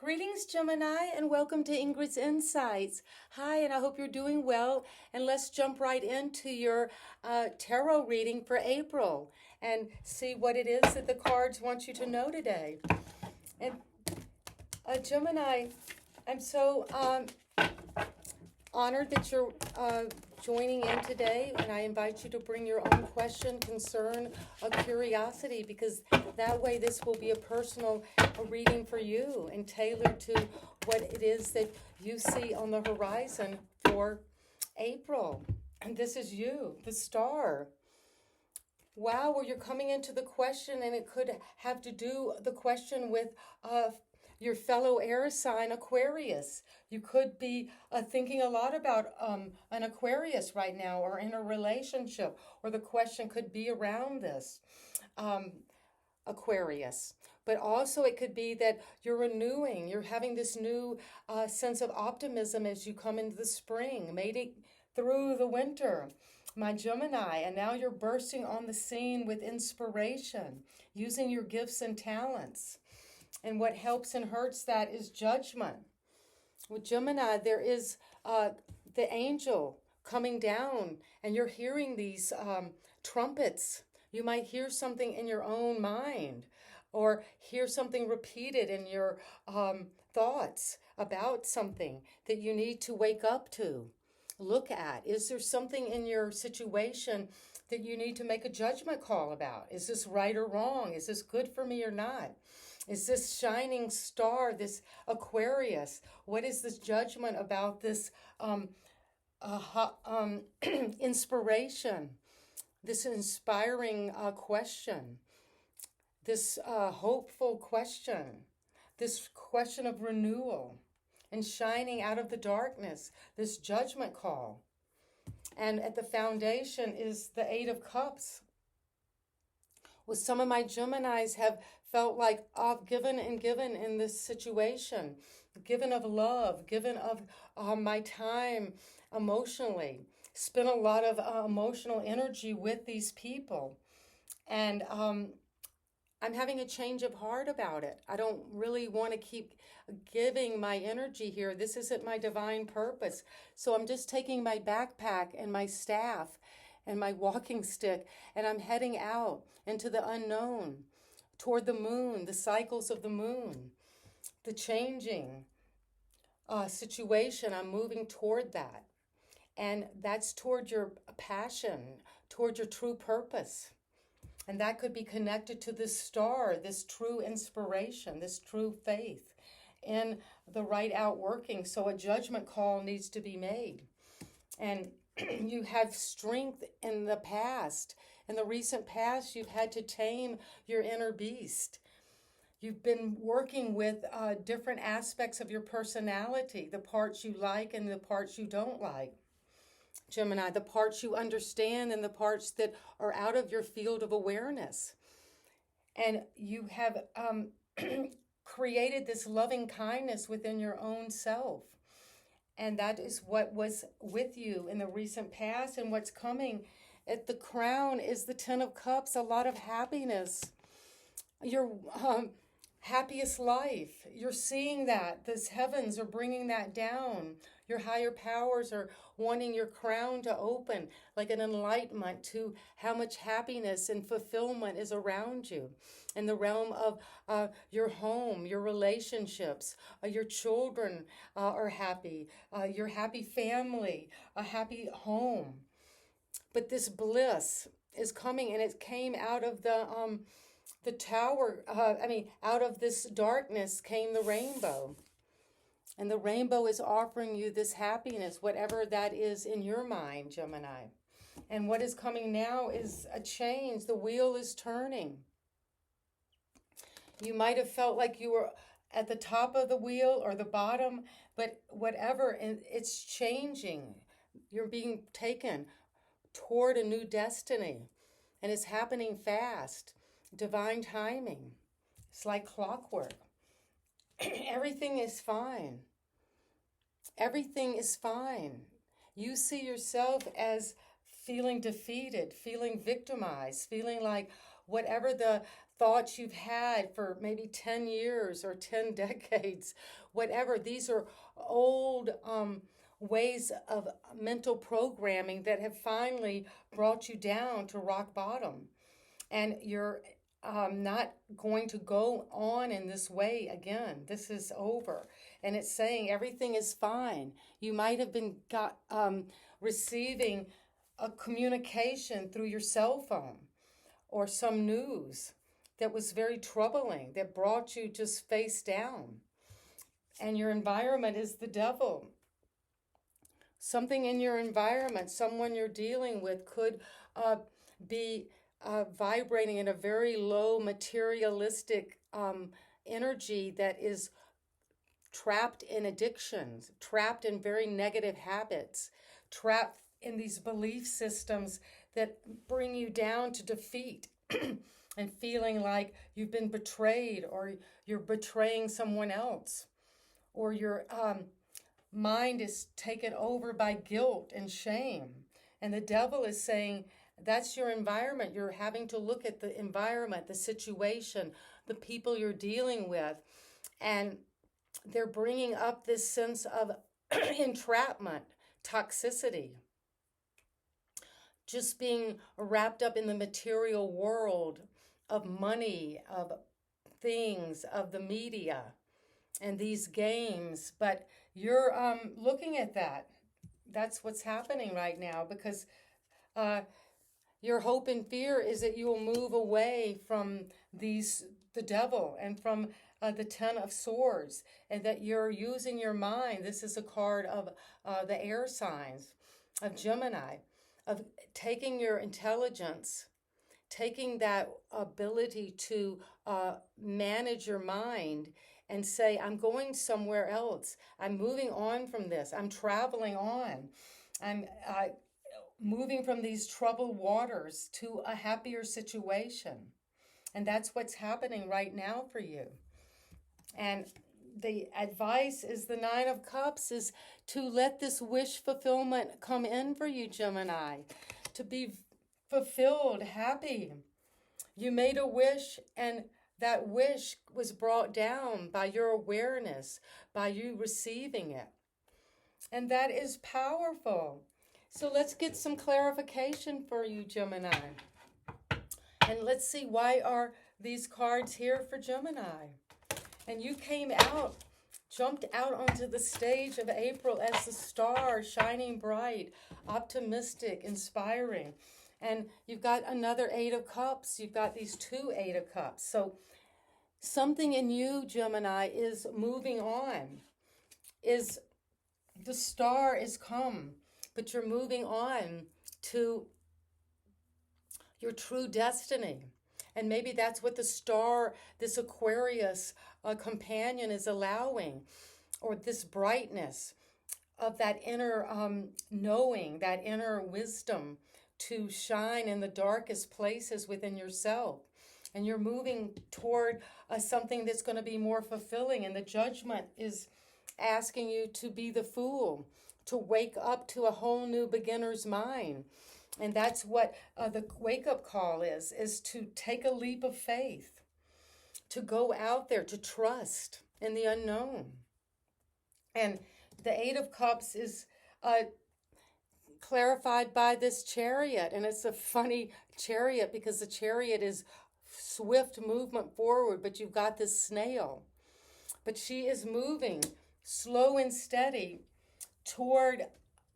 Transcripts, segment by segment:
Greetings, Gemini, and welcome to Ingrid's Insights. Hi, and I hope you're doing well. And let's jump right into your tarot reading for April and see what it is that the cards want you to know today. And Gemini, I'm so honored that you're joining in today, and I invite you to bring your own question, concern, or curiosity, because that way this will be a personal reading for you and tailored to what it is that you see on the horizon for April. And this is you, the star. Wow, well, you're coming into the question, and it could have to do the question with your fellow air sign Aquarius. You could be thinking a lot about an Aquarius right now, or in a relationship, or the question could be around this Aquarius. But also it could be that you're renewing, you're having this new sense of optimism as you come into the spring, made it through the winter, my Gemini, and now you're bursting on the scene with inspiration, using your gifts and talents. And what helps and hurts that is judgment. With Gemini, there is the angel coming down, and you're hearing these trumpets. You might hear something in your own mind, or hear something repeated in your thoughts about something that you need to wake up to. Look at, is there something in your situation that you need to make a judgment call about? Is this right or wrong? Is this good for me or not? Is this shining star, this Aquarius? What is this judgment about this inspiration, this inspiring question, this hopeful question, this question of renewal and shining out of the darkness, this judgment call? And at the foundation is the Eight of Cups. Well, some of my Geminis have felt like I've given and given in this situation, given of love, given of my time emotionally, spent a lot of emotional energy with these people. And I'm having a change of heart about it. I don't really want to keep giving my energy here. This isn't my divine purpose. So I'm just taking my backpack and my staff and my walking stick, and I'm heading out into the unknown, toward the moon, the cycles of the moon, the changing situation. I'm moving toward that. And that's toward your passion, toward your true purpose. And that could be connected to this star, this true inspiration, this true faith in the right outworking. So a judgment call needs to be made. And you have strength in the past. In the recent past, you've had to tame your inner beast. You've been working with different aspects of your personality, the parts you like and the parts you don't like. Gemini, the parts you understand and the parts that are out of your field of awareness. And you have created this loving kindness within your own self. And that is what was with you in the recent past, and what's coming at the crown is the Ten of Cups, a lot of happiness. Your happiest life, you're seeing that. These heavens are bringing that down. Your higher powers are wanting your crown to open, like an enlightenment to how much happiness and fulfillment is around you in the realm of your home, your relationships, your children are happy, your happy family, a happy home. But this bliss is coming, and it came out of the tower. Out of this darkness came the rainbow. And the rainbow is offering you this happiness, whatever that is in your mind, Gemini. And what is coming now is a change. The wheel is turning. You might have felt like you were at the top of the wheel or the bottom, but whatever, it's changing. You're being taken toward a new destiny, and it's happening fast. Divine timing. It's like clockwork. Everything is fine. Everything is fine. You see yourself as feeling defeated, feeling victimized, feeling like whatever the thoughts you've had for maybe 10 years or 10 decades, whatever. These are old ways of mental programming that have finally brought you down to rock bottom. And you're not going to go on in this way again. This is over. And it's saying everything is fine. You might have been receiving a communication through your cell phone or some news that was very troubling, that brought you just face down. And your environment is the devil. Something in your environment, someone you're dealing with could be vibrating in a very low materialistic energy that is trapped in addictions, trapped in very negative habits, trapped in these belief systems that bring you down to defeat and feeling like you've been betrayed or you're betraying someone else, or your mind is taken over by guilt and shame. And the devil is saying, that's your environment. You're having to look at the environment, the situation, the people you're dealing with. And they're bringing up this sense of entrapment, toxicity, just being wrapped up in the material world of money, of things, of the media, and these games. But you're looking at that. That's what's happening right now, because your hope and fear is that you will move away from the devil and from the Ten of Swords, and that you're using your mind. This is a card of the air signs of Gemini, of taking your intelligence, taking that ability to manage your mind and say, I'm going somewhere else. I'm moving on from this. I'm traveling on. I'm moving from these troubled waters to a happier situation. And that's what's happening right now for you. And the advice is the Nine of Cups is to let this wish fulfillment come in for you, Gemini, to be fulfilled, happy. You made a wish, and that wish was brought down by your awareness, by you receiving it. And that is powerful. So let's get some clarification for you, Gemini. And let's see, why are these cards here for Gemini? And you came out, jumped out onto the stage of April as the star, shining bright, optimistic, inspiring. And you've got another Eight of Cups. You've got these two Eight of Cups. So something in you, Gemini, is moving on. Is the star is come, but you're moving on to your true destiny. And maybe that's what the star, this Aquarius companion is allowing, or this brightness of that inner knowing, that inner wisdom to shine in the darkest places within yourself. And you're moving toward something that's going to be more fulfilling. And the Judgment is asking you to be the Fool, to wake up to a whole new beginner's mind. And that's what the wake-up call is to take a leap of faith, to go out there, to trust in the unknown. And the Eight of Cups is clarified by this Chariot. And it's a funny Chariot because the Chariot is swift movement forward, but you've got this snail. But she is moving slow and steady toward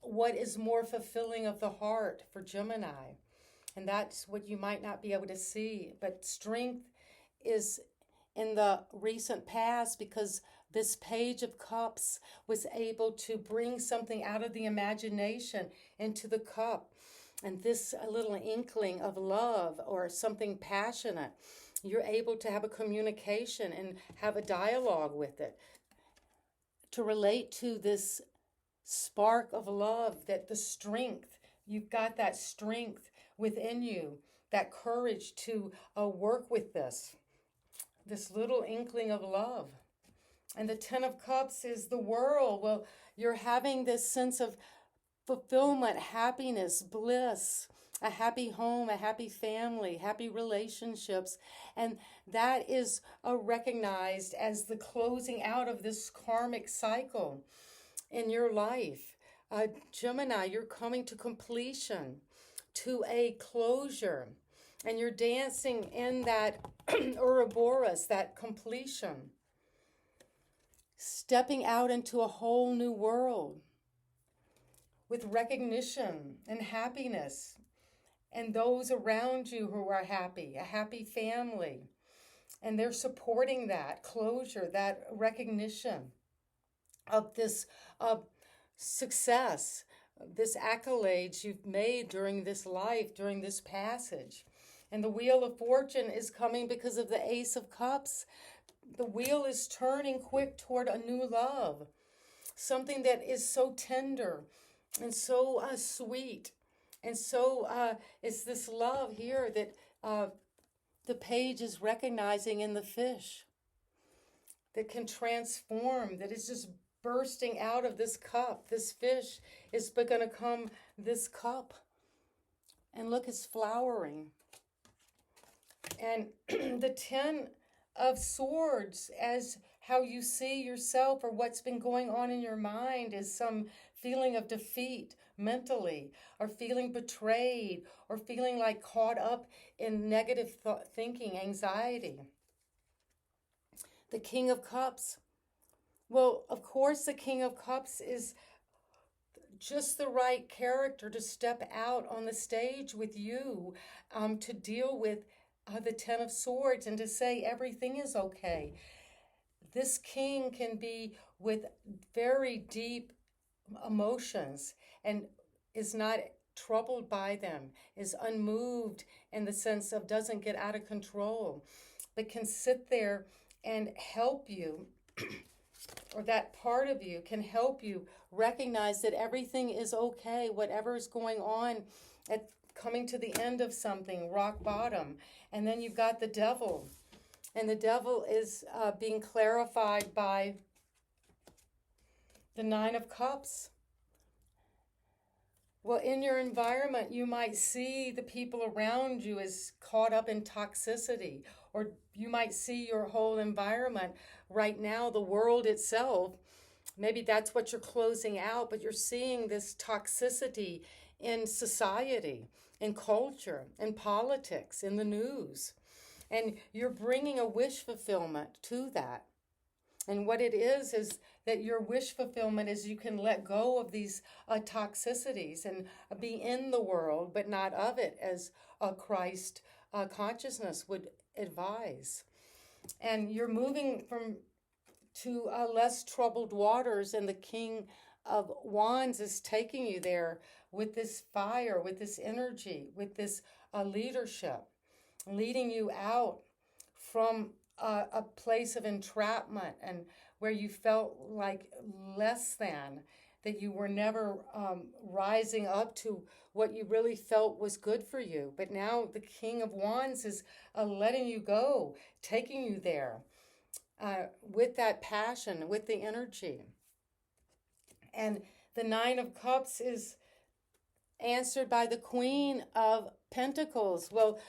what is more fulfilling of the heart for Gemini. And that's what you might not be able to see. But strength is in the recent past because this Page of Cups was able to bring something out of the imagination into the cup. And this a little inkling of love or something passionate, you're able to have a communication and have a dialogue with it to relate to this spark of love, that the strength, you've got that strength within you, that courage to work with this little inkling of love. And the Ten of Cups is the world. Well, you're having this sense of fulfillment, happiness, bliss, a happy home, a happy family, happy relationships. And that is recognized as the closing out of this karmic cycle in your life. Gemini, you're coming to completion, to a closure, and you're dancing in that Ouroboros, that completion, stepping out into a whole new world with recognition and happiness, and those around you who are happy, a happy family, and they're supporting that closure, that recognition of this success, this accolades you've made during this life, during this passage. And the Wheel of Fortune is coming because of the Ace of Cups. The wheel is turning quick toward a new love, something that is so tender and so sweet. And so it's this love here that the page is recognizing in the fish that can transform, that is just bursting out of this cup. This fish is going to come this cup. And look, it's flowering. And the 10 of Swords, as how you see yourself or what's been going on in your mind, is some feeling of defeat mentally, or feeling betrayed, or feeling like caught up in negative thinking, anxiety. The King of Cups. Well, of course, the King of Cups is just the right character to step out on the stage with you, to deal with the 10 of Swords and to say everything is okay. This king can be with very deep emotions and is not troubled by them, is unmoved in the sense of doesn't get out of control, but can sit there and help you, or that part of you can help you recognize that everything is okay, whatever is going on, at coming to the end of something, rock bottom. And then you've got the Devil, and the Devil is being clarified by the 9 of Cups. Well, in your environment, you might see the people around you as caught up in toxicity, or you might see your whole environment right now, the world itself. Maybe that's what you're closing out, but you're seeing this toxicity in society, in culture, in politics, in the news. And you're bringing a wish fulfillment to that. And what it is that your wish fulfillment is you can let go of these toxicities and be in the world, but not of it, as Christ consciousness would advise. And you're moving to less troubled waters, and the King of Wands is taking you there with this fire, with this energy, with this leadership, leading you out from a place of entrapment and where you felt like less than, that you were never rising up to what you really felt was good for you. But now the King of Wands is letting you go, taking you there with that passion, with the energy. And the 9 of Cups is answered by the Queen of Pentacles. Well,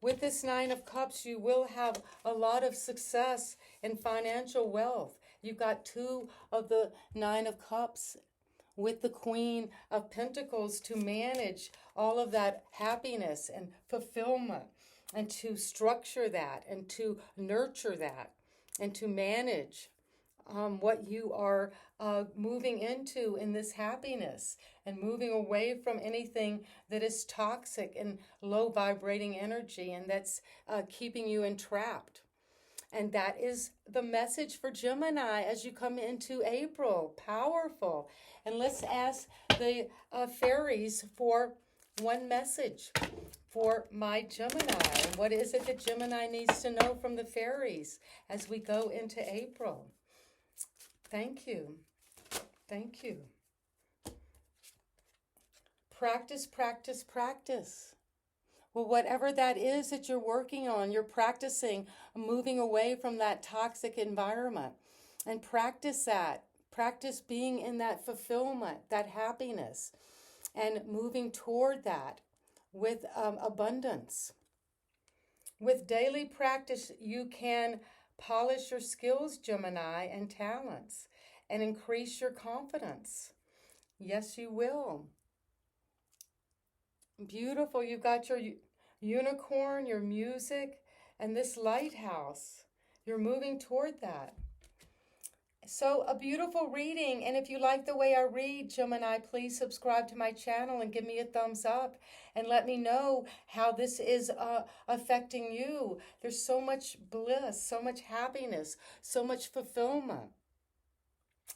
with this 9 of Cups, you will have a lot of success in financial wealth. You've got 2 of the 9 of Cups with the Queen of Pentacles to manage all of that happiness and fulfillment, and to structure that, and to nurture that, and to manage what you are moving into in this happiness, and moving away from anything that is toxic and low vibrating energy, and that's keeping you entrapped. And that is the message for Gemini as you come into April. Powerful. And let's ask the fairies for one message for my Gemini. And what is it that Gemini needs to know from the fairies as we go into April? Thank you. Thank you. Practice, practice, practice. Well, whatever that is that you're working on, you're practicing moving away from that toxic environment. And practice that. Practice being in that fulfillment, that happiness, and moving toward that with abundance. With daily practice, you can polish your skills, Gemini, and talents, and increase your confidence. Yes, you will. Beautiful. You've got your unicorn, your music, and this lighthouse. You're moving toward that. So, a beautiful reading. And if you like the way I read, Gemini, please subscribe to my channel and give me a thumbs up and let me know how this is affecting you. There's so much bliss, so much happiness, so much fulfillment.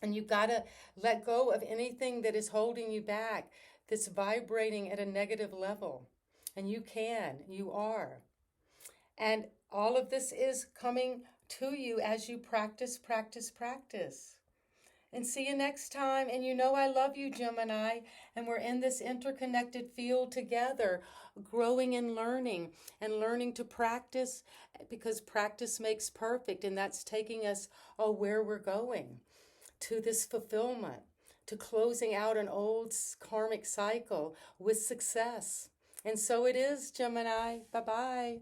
And you got to let go of anything that is holding you back, that's vibrating at a negative level. And you are. And all of this is coming to you as you practice, practice, practice. And see you next time. And you know I love you, Gemini. And we're in this interconnected field together, growing and learning to practice, because practice makes perfect. And that's taking us where we're going, to this fulfillment, to closing out an old karmic cycle with success. And so it is, Gemini. Bye-bye.